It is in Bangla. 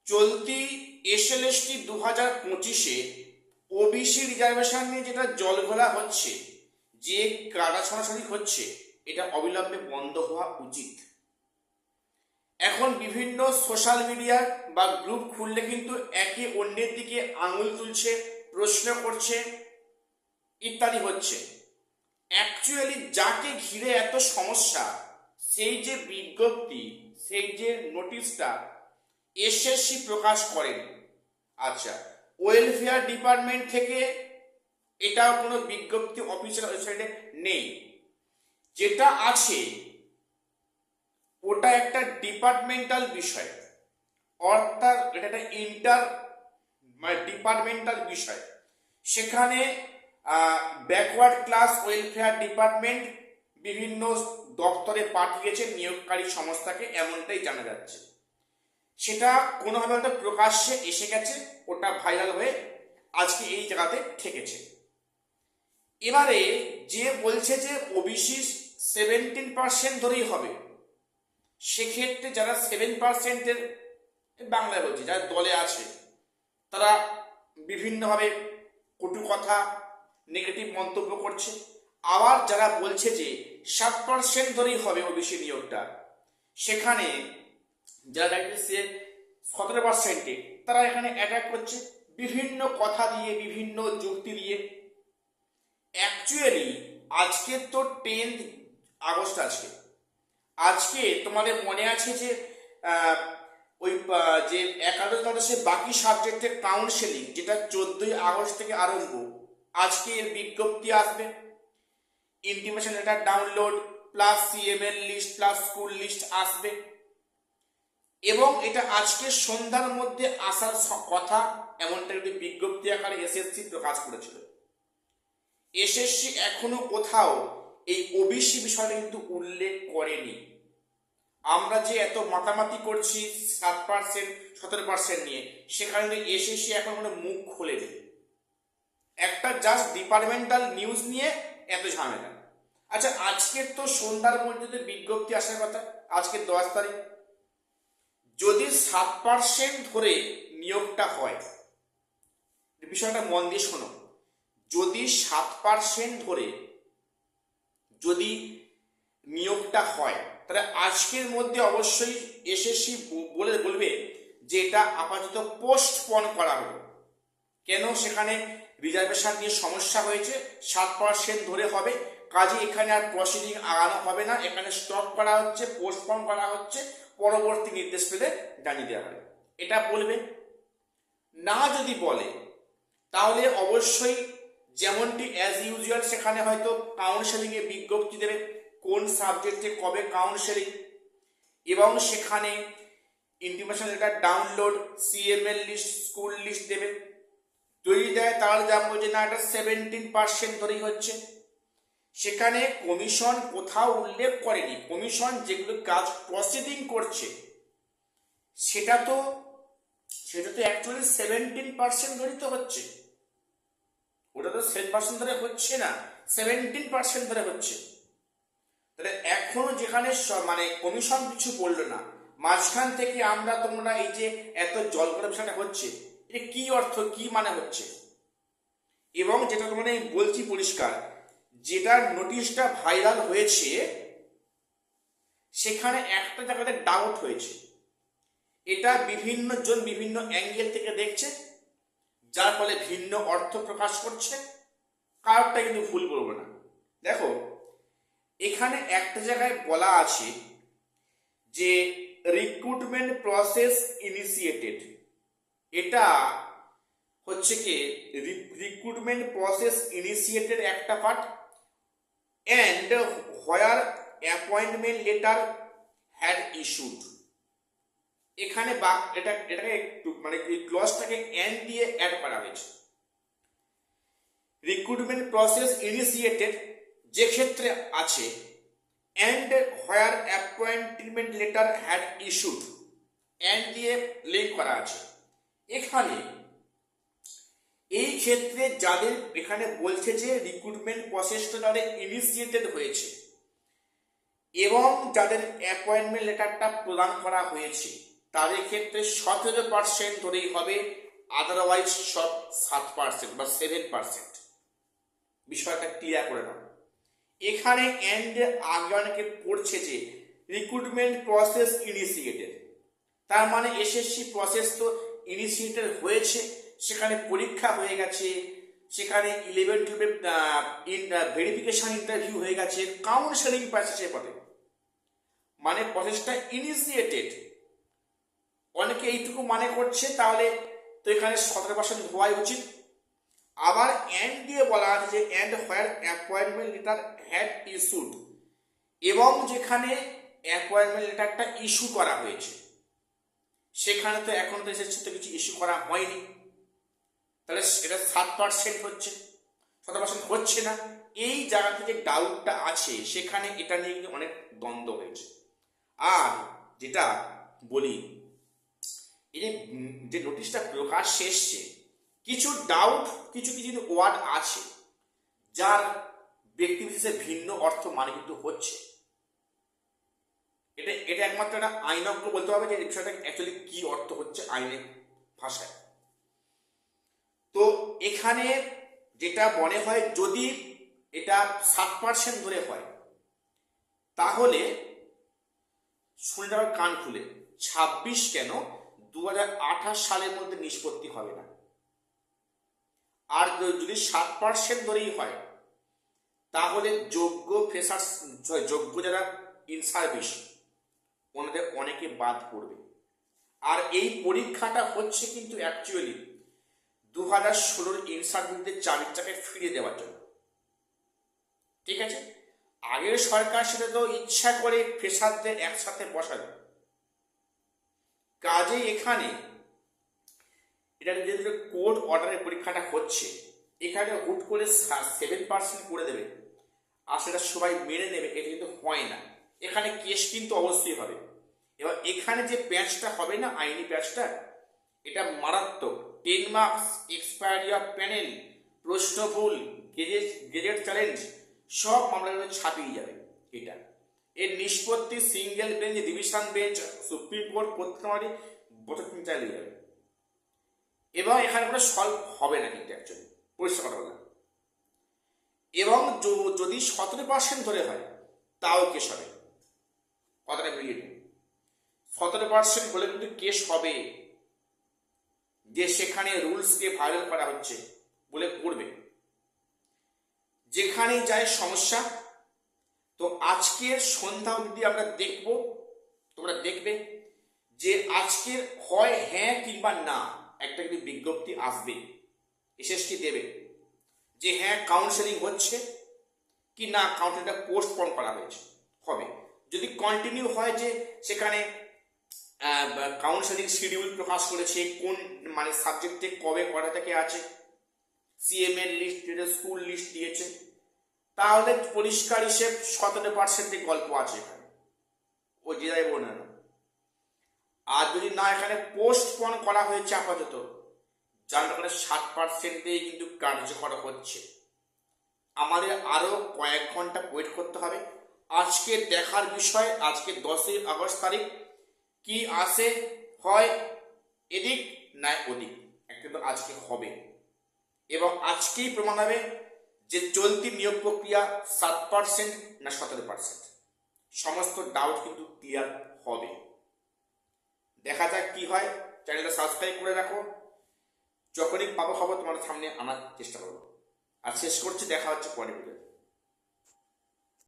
চলতি এসএলএসটি 2025-এ ওবিসি রিজার্ভেশন নিয়ে যেটা জলঘোলা হচ্ছে, যে কাটা ছড়াছড়ি হচ্ছে, এটা অবিলম্বে বন্ধ হওয়া উচিত। এখন বিভিন্ন সোশ্যাল মিডিয়া বা গ্রুপ খুললে কিন্তু একে অন্যের দিকে আঙুল তুলছে, প্রশ্ন করছে, ইত্যাদি হচ্ছে। অ্যাকচুয়ালি যাকে ঘিরে এত সমস্যা, সেই যে বিজ্ঞপ্তি, সেই যে নোটিশটা এসএসসি প্রকাশ করেন, আচ্ছা, ওয়েলফেয়ার ডিপার্টমেন্ট থেকে এটাও কোনো বিজ্ঞপ্তি অফিসিয়াল ওয়েবসাইটে নেই। যেটা আছে ওটা একটা ডিপার্টমেন্টাল বিষয়, অর্থাৎ এটা একটা ডিপার্টমেন্টাল বিষয়। সেখানে ব্যাকওয়ার্ড ক্লাস ওয়েলফেয়ার ডিপার্টমেন্ট বিভিন্ন দপ্তরে পাঠিয়েছে নিয়োগকারী সংস্থাকে, এমনটাই জানা যাচ্ছে। সেটা কোনোভাবে হয়তো প্রকাশ্যে এসে গেছে, ওটা ভাইরাল হয়ে আজকে এই জায়গাতে ঠেকেছে। এবারে যে বলছে যে ওবিসি 17% ধরেই হবে, সেক্ষেত্রে যারা 7%-এর, বাংলায় বলছি, যারা দলে আছে, তারা বিভিন্নভাবে কটু কথা, নেগেটিভ মন্তব্য করছে। আবার যারা বলছে যে 7% ধরেই হবে ওবিসি নিয়োগটা, সেখানে যারা 17%-এ, তারা এখানে অ্যাটাক করছে বিভিন্ন কথা দিয়ে, বিভিন্ন যুক্তি দিয়ে। অ্যাকচুয়ালি আজকে তো 10 আগস্ট, আজকে তোমাদের মনে আছে যে ওই যে একাদশ দ্বাদশে বাকি সাবজেক্টের কাউন্সেলিং, যেটা 14ই আগস্ট থেকে আরম্ভ, আজকে এর বিজ্ঞপ্তি আসবে। Intimation letter download plus CML list plus school list আসবে, এবং এটা আজকে সন্ধ্যার মধ্যে আসার কথা, এমনটা একটি বিজ্ঞপ্তি আকারে এসএসসি প্রকাশ করেছিল। এসএসসি এখনো কোথাও এই ওবিসি বিষয়টা কিন্তু উল্লেখ করেনি। আমরা যে এত মাতামাতি করছি 7%, 17% নিয়ে, সেখানে এসএসসি এখন কোনো মুখ খোলেনি। একটা জাস্ট ডিপার্টমেন্টাল নিউজ নিয়ে এত ঝামেলা। আচ্ছা, আজকের তো সন্ধ্যার মধ্যে বিজ্ঞপ্তি আসার কথা, আজকে 10 তারিখ। যদি 7% ধরে নিয়োগটা হয়, বিষয়টা মন দিয়ে শোনো, যদি 7% ধরে যদি নিয়োগটা হয়, তাহলে আজকের মধ্যে অবশ্যই এসএসসি বলবে যে এটা আপাতত পোস্টপন করা হলো। কেন? সেখানে রিজার্ভেশন নিয়ে সমস্যা হয়েছে, 7% ধরে হবে, কাজে এখানে আর প্রসিডিং আগানো হবে না, এখানে স্টপ করা হচ্ছে, পোস্টপন করা হচ্ছে, পরবর্তী নির্দেশ পেলে জানিয়ে দেওয়া হবে, এটা বলবে। না যদি বলে, তাহলে অবশ্যই যেমনটি অ্যাজ ইউজুয়াল সেখানে হয়তো কাউন্সেলিং এ বিজ্ঞপ্তি দেবে, কোন সাবজেক্টে কবে কাউন্সেলিং, এবং সেখানে intimation letter download, CML list, school list দেবে। যদি দেয় তাহলে জানবো যে না, এটা 17% ধরেই হচ্ছে। সেখানে কমিশন কোথাও উল্লেখ করেনি, কমিশন যেগুলো কাজ প্রসিডিং করছে, সেটা তো অ্যাকচুয়ালি 17% ধরেই তো হচ্ছে, ওটা তো 7% ধরে হচ্ছে না, 17% ধরে হচ্ছে। তাহলে এখনো যেখানে মানে কমিশন কিছু বললো না, মাঝখান থেকে তোমরা এই যে এত জল করা বিষয়টা হচ্ছে, এটা কি অর্থ, কি মানে হচ্ছে? এবং যেটা তোমাদের বলছি পরিষ্কার, যেটা নোটিশটা ভাইরাল হয়েছে, সেখানে একটা জায়গাতে ডাউট হয়েছে। এটা বিভিন্ন জন বিভিন্ন অ্যাঙ্গেল থেকে দেখছে, যার ফলে ভিন্ন অর্থ প্রকাশ করছে। কারোরটা কিন্তু ভুল বলবো না। দেখো, এখানে একটা জায়গায় বলা আছে যে রিক্রুটমেন্ট প্রসেস ইনিশিয়েটেড। এটা হচ্ছে কি, রিক্রুটমেন্ট প্রসেস ইনিশিয়েটেড একটা part, and where appointment letter had issued. এখানে এটাকে একটু মানে এই ক্লজটাকে অ্যান্ড দিয়ে অ্যাড করা হয়েছে। রিক্রুটমেন্ট প্রসেস ইনিশিয়েটেড যে ক্ষেত্রে আছে, and where appointment letter had issued, and দিয়ে লিঙ্ক করা আছে। এখানে এই ক্ষেত্রে যাদের, এখানে বলছে যে রিক্রুটমেন্ট প্রসেসটা যাদের ইনিশিয়েটেড হয়েছে এবং যাদের অ্যাপয়েন্টমেন্ট লেটারটা প্রদান করা হয়েছে, তাদের ক্ষেত্রে 17% ধরেই হবে, আদারওয়াইজ সব 7% বা 7%। বিষয়টা ক্লিয়ার করে নাও। এখানে এন্ড আগে অনেকে পড়ছে যে রিক্রুটমেন্ট প্রসেস ইনিশিয়েটেড, তার মানে এসএসসি প্রসেস তো ইনিশিয়েটেড হয়েছে, সেখানে পরীক্ষা হয়ে গেছে, সেখানে 11-12 ভেরিফিকেশন ইন্টারভিউ হয়ে গেছে, কাউন্সেলিং প্রসেসের পথে, মানে প্রসেসটা ইনিশিয়েটেড। অনেকে এইটুকু মানে করছে, তাহলে তো এখানে 17% হওয়াই উচিত। আবার এন্ড দিয়ে বলা আছে যে and where appointment letter had issued, এবং যেখানে অ্যাপয়েন্টমেন্ট লেটারটা ইস্যু করা হয়েছে সেখানে তো এখন তো এসেছে তো কিছু ইস্যু করা হয়নি, তাহলে এটা 7% হচ্ছে, 7% হচ্ছে না। এই জায়গা থেকে ডাউটটা আছে, সেখানে এটা নিয়ে কিন্তু অনেক দ্বন্দ্ব হয়েছে। আর যেটা বলি, এই যে নোটিশটা প্রকাশ্যে এসছে, কিছু ডাউট, কিছু কিছু ওয়ার্ড আছে যার ব্যক্তি বিশেষে ভিন্ন অর্থ মানে কিন্তু হচ্ছে। এটা এটা একমাত্র একটা আইনজ্ঞ বলতে হবে যে এই বিষয়টা অ্যাকচুয়ালি কি অর্থ হচ্ছে আইনের ভাষায়। তো এখানে যেটা মনে হয়, যদি এটা 7% ধরে হয়, তাহলে শুনে যাওয়ার কান খুলে 26 কেন 2028 সালের মধ্যে নিষ্পত্তি হবে না। আর যদি 7% ধরেই হয়, তাহলে যোগ্য ফ্রেশার্স, যোগ্য যারা ইন সার্ভিস, ওনাদের অনেকে বাদ পড়বে। আর এই পরীক্ষাটা হচ্ছে কিন্তু অ্যাকচুয়ালি 2016 ইন সার্ভিসদের চাবিটাকে ফিরিয়ে দেওয়ার জন্য। ঠিক আছে, আগের সরকার সেটা তো ইচ্ছা করে ফ্রেশারদের একসাথে বসাবে। কাজে এখানে এটা যেহেতু কোর্ট অর্ডারের পরীক্ষাটা হচ্ছে, এখানে হুট করে 7% করে দেবে আর সেটা সবাই মেনে নেবে, এটা কিন্তু হয় না। এখানে কেস কিন্তু অবশ্যই হবে। এবার এখানে যে প্যাচটা হবে না, আইনি প্যাচটা, এটা মারাত্মক। 10 মার্কস, এক্সপায়ারি অফ প্যানেল, প্রশ্ন ভুল, গেজেট চ্যালেঞ্জ, সব মামলাগুলো ছাপিয়ে যাবে। এটা এর নিষ্পত্তি single bench, division bench, supreme court করতে পারে, বছর 3 চালিয়ে যাবে। এবং এখানে কোনো সলভ হবে না কিন্তু অ্যাকচুয়ালি, পরিষ্কার কথা বললাম। এবং যদি 17% ধরে হয়, তাও কেস হবে। কথাটা মিলিয়ে নিন, 17% হলে কিন্তু কেস হবে, যে সেখানে রুলসকে ভায়োলেট করা হচ্ছে বলে করবে, যেখানেই যায় সমস্যা। তো আজকের সন্ধ্যা অবধি আমরা দেখব, তোমরা দেখবে যে আজকের হয় হ্যাঁ কিংবা না একটা কিন্তু বিজ্ঞপ্তি আসবে, এসএসসি দেবে যে হ্যাঁ কাউন্সেলিং হচ্ছে কি না, কাউন্সেলিংটা পোস্টপোন করা হয়েছে হবে। যদি কন্টিনিউ হয় যে সেখানে কাউন্সেলিং শিডিউল প্রকাশ করেছে, কোন মানে সাবজেক্টে কবে কটা থেকে আছে, সিএম এর লিস্ট, স্কুল লিস্ট দিয়েছে, তাহলে পরিষ্কার হিসেব 17% গল্প আছে এখানে, ও যে যাই বলে না। আর যদি না এখানে পোস্টপোন করা হয়েছে আপাতত, যার কারণে 7%-এই কিন্তু কার্যকর হচ্ছে। আমাদের আরো কয়েক ঘন্টা ওয়েট করতে হবে। আজকে দেখার বিষয়, আজকে 10 আগস্ট তারিখ, কি আসে, হয় এদিক না ওদিক, কিন্তু আজকে হবে। এবং আজকেই প্রমাণ হবে যে চলতি নিয়োগ প্রক্রিয়া 7% না 17%। সমস্ত ডাউট কিন্তু ক্লিয়ার হবে। দেখা যাক কি হয়। চ্যানেলটা সাবস্ক্রাইব করে রাখো, যখনই পাবো খবর তোমার সামনে আনার চেষ্টা করবো। আর শেষ করছি, দেখা হচ্ছে পরের ভিডিও।